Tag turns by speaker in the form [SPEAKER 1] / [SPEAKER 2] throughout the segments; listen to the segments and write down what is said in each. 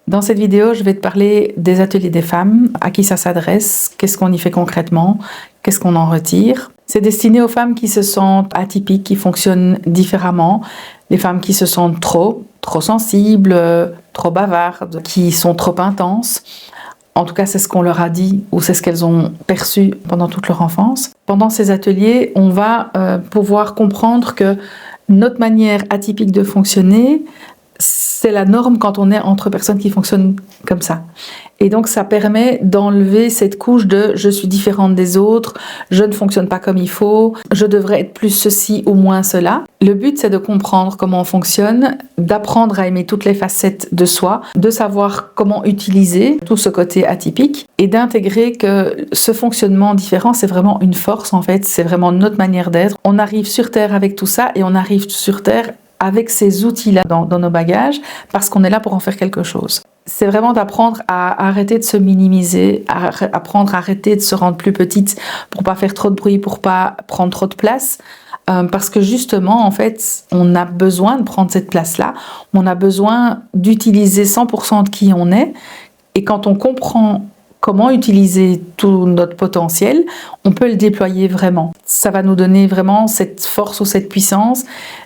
[SPEAKER 1] Dans cette vidéo, je vais te parler des ateliers des femmes, à qui ça s'adresse, qu'est-ce qu'on y fait concrètement, qu'est-ce qu'on en retire. C'est destiné aux femmes qui se sentent atypiques, qui fonctionnent différemment, les femmes qui se sentent trop sensibles, trop bavardes, qui sont trop intenses. En tout cas, c'est ce qu'on leur a dit ou c'est ce qu'elles ont perçu pendant toute leur enfance. Pendant ces ateliers, on va pouvoir comprendre que notre manière atypique de fonctionner, c'est la norme quand on est entre personnes qui fonctionnent comme ça. Et donc, ça permet d'enlever cette couche de « je suis différente des autres, je ne fonctionne pas comme il faut, je devrais être plus ceci ou moins cela ». Le but, c'est de comprendre comment on fonctionne, d'apprendre à aimer toutes les facettes de soi, de savoir comment utiliser tout ce côté atypique et d'intégrer que ce fonctionnement différent, c'est vraiment une force en fait, c'est vraiment notre manière d'être. On arrive sur Terre avec tout ça et on arrive sur Terre avec ces outils-là dans nos bagages, parce qu'on est là pour en faire quelque chose. C'est vraiment d'apprendre à arrêter de se minimiser, apprendre à arrêter de se rendre plus petite pour pas faire trop de bruit, pour pas prendre trop de place, parce que justement, en fait, on a besoin de prendre cette place-là, on a besoin d'utiliser 100% de qui on est, et quand on comprend comment utiliser tout notre potentiel, on peut le déployer vraiment. Ça va nous donner vraiment cette force ou cette puissance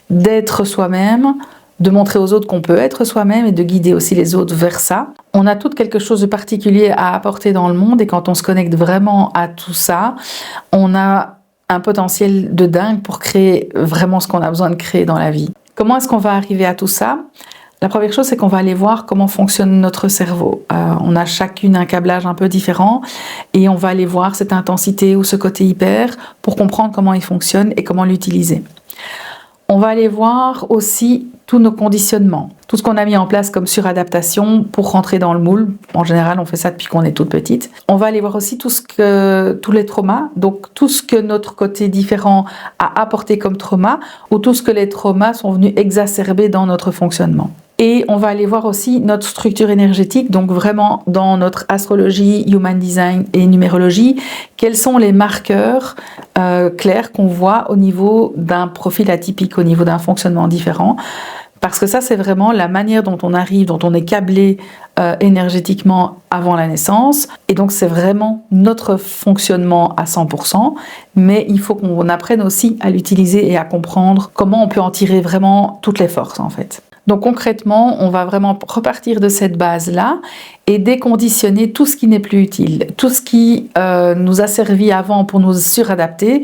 [SPEAKER 1] d'être soi-même, de montrer aux autres qu'on peut être soi-même et de guider aussi les autres vers ça. On a tout quelque chose de particulier à apporter dans le monde et quand on se connecte vraiment à tout ça, on a un potentiel de dingue pour créer vraiment ce qu'on a besoin de créer dans la vie. Comment est-ce qu'on va arriver à tout ça ? La première chose, c'est qu'on va aller voir comment fonctionne notre cerveau. On a chacune un câblage un peu différent et on va aller voir cette intensité ou ce côté hyper pour comprendre comment il fonctionne et comment l'utiliser. On va aller voir aussi tous nos conditionnements, tout ce qu'on a mis en place comme suradaptation pour rentrer dans le moule. En général, on fait ça depuis qu'on est toute petite. On va aller voir aussi tous les traumas, donc tout ce que notre côté différent a apporté comme trauma ou tout ce que les traumas sont venus exacerber dans notre fonctionnement. Et on va aller voir aussi notre structure énergétique, donc vraiment dans notre astrologie, human design et numérologie, quels sont les marqueurs clairs qu'on voit au niveau d'un profil atypique, au niveau d'un fonctionnement différent. Parce que ça, c'est vraiment la manière dont on arrive, dont on est câblé énergétiquement avant la naissance. Et donc, c'est vraiment notre fonctionnement à 100%. Mais il faut qu'on apprenne aussi à l'utiliser et à comprendre comment on peut en tirer vraiment toutes les forces, en fait. Donc concrètement, on va vraiment repartir de cette base-là et déconditionner tout ce qui n'est plus utile, tout ce qui nous a servi avant pour nous suradapter,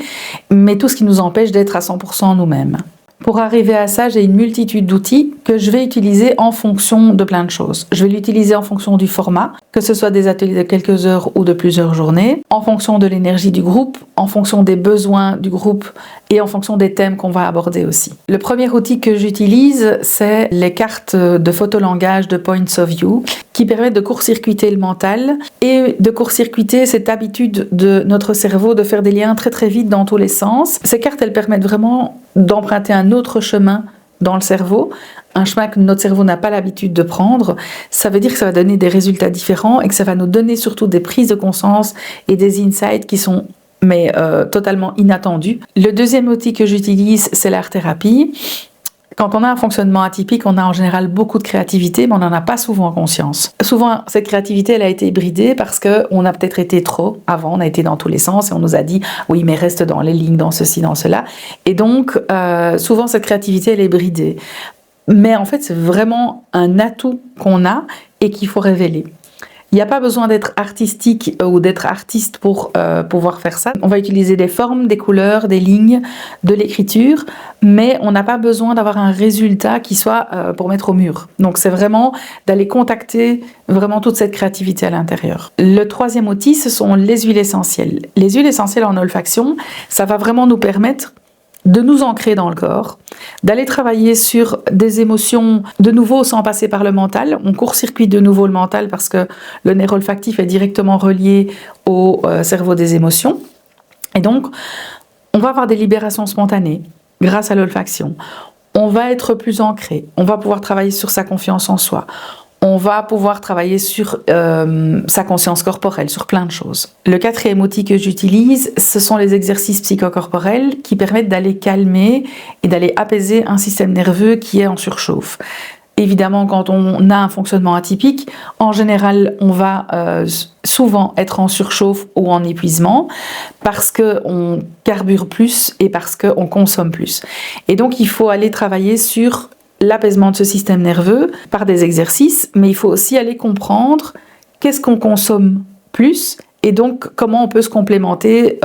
[SPEAKER 1] mais tout ce qui nous empêche d'être à 100% nous-mêmes. Pour arriver à ça, j'ai une multitude d'outils que je vais utiliser en fonction de plein de choses. Je vais l'utiliser en fonction du format, que ce soit des ateliers de quelques heures ou de plusieurs journées, en fonction de l'énergie du groupe, en fonction des besoins du groupe et en fonction des thèmes qu'on va aborder aussi. Le premier outil que j'utilise, c'est les cartes de photolangage de Points of View qui permettent de court-circuiter le mental et de court-circuiter cette habitude de notre cerveau de faire des liens très très vite dans tous les sens. Ces cartes, elles permettent vraiment d'emprunter un autre chemin dans le cerveau, un chemin que notre cerveau n'a pas l'habitude de prendre. Ça veut dire que ça va donner des résultats différents et que ça va nous donner surtout des prises de conscience et des insights qui sont totalement inattendus. Le deuxième outil que j'utilise, c'est l'art-thérapie. Quand on a un fonctionnement atypique, on a en général beaucoup de créativité, mais on n'en a pas souvent conscience. Souvent, cette créativité, elle a été bridée parce qu'on a peut-être été trop avant, on a été dans tous les sens et on nous a dit « oui, mais reste dans les lignes, dans ceci, dans cela ». Et donc, souvent, cette créativité, elle est bridée. Mais en fait, c'est vraiment un atout qu'on a et qu'il faut révéler. Il n'y a pas besoin d'être artistique ou d'être artiste pour pouvoir faire ça. On va utiliser des formes, des couleurs, des lignes, de l'écriture, mais on n'a pas besoin d'avoir un résultat qui soit pour mettre au mur. Donc c'est vraiment d'aller contacter vraiment toute cette créativité à l'intérieur. Le troisième outil, ce sont les huiles essentielles. Les huiles essentielles en olfaction, ça va vraiment nous permettre de nous ancrer dans le corps, d'aller travailler sur des émotions de nouveau sans passer par le mental. On court-circuite de nouveau le mental parce que le nerf olfactif est directement relié au cerveau des émotions. Et donc, on va avoir des libérations spontanées grâce à l'olfaction. On va être plus ancré, on va pouvoir travailler sur sa confiance en soi. On va pouvoir travailler sur sa conscience corporelle, sur plein de choses. Le quatrième outil que j'utilise, ce sont les exercices psychocorporels qui permettent d'aller calmer et d'aller apaiser un système nerveux qui est en surchauffe. Évidemment, quand on a un fonctionnement atypique, en général, on va souvent être en surchauffe ou en épuisement parce qu'on carbure plus et parce qu'on consomme plus. Et donc, il faut aller travailler sur l'apaisement de ce système nerveux par des exercices, mais il faut aussi aller comprendre qu'est-ce qu'on consomme plus et donc comment on peut se complémenter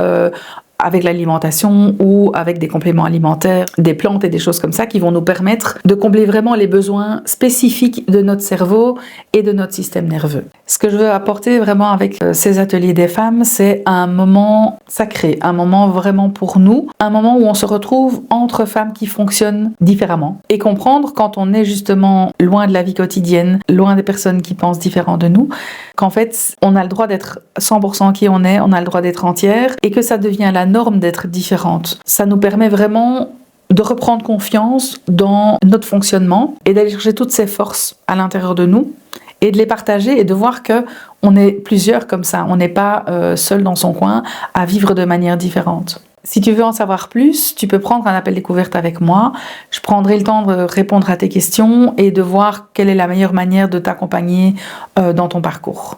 [SPEAKER 1] avec l'alimentation ou avec des compléments alimentaires, des plantes et des choses comme ça qui vont nous permettre de combler vraiment les besoins spécifiques de notre cerveau et de notre système nerveux. Ce que je veux apporter vraiment avec ces ateliers des femmes, c'est un moment sacré, un moment vraiment pour nous, un moment où on se retrouve entre femmes qui fonctionnent différemment et comprendre quand on est justement loin de la vie quotidienne, loin des personnes qui pensent différent de nous, qu'en fait, on a le droit d'être 100% qui on est, on a le droit d'être entière et que ça devient la norme d'être différente. Ça nous permet vraiment de reprendre confiance dans notre fonctionnement et d'aller chercher toutes ces forces à l'intérieur de nous et de les partager et de voir que on est plusieurs comme ça. On n'est pas seul dans son coin à vivre de manière différente. Si tu veux en savoir plus, tu peux prendre un appel découverte avec moi. Je prendrai le temps de répondre à tes questions et de voir quelle est la meilleure manière de t'accompagner dans ton parcours.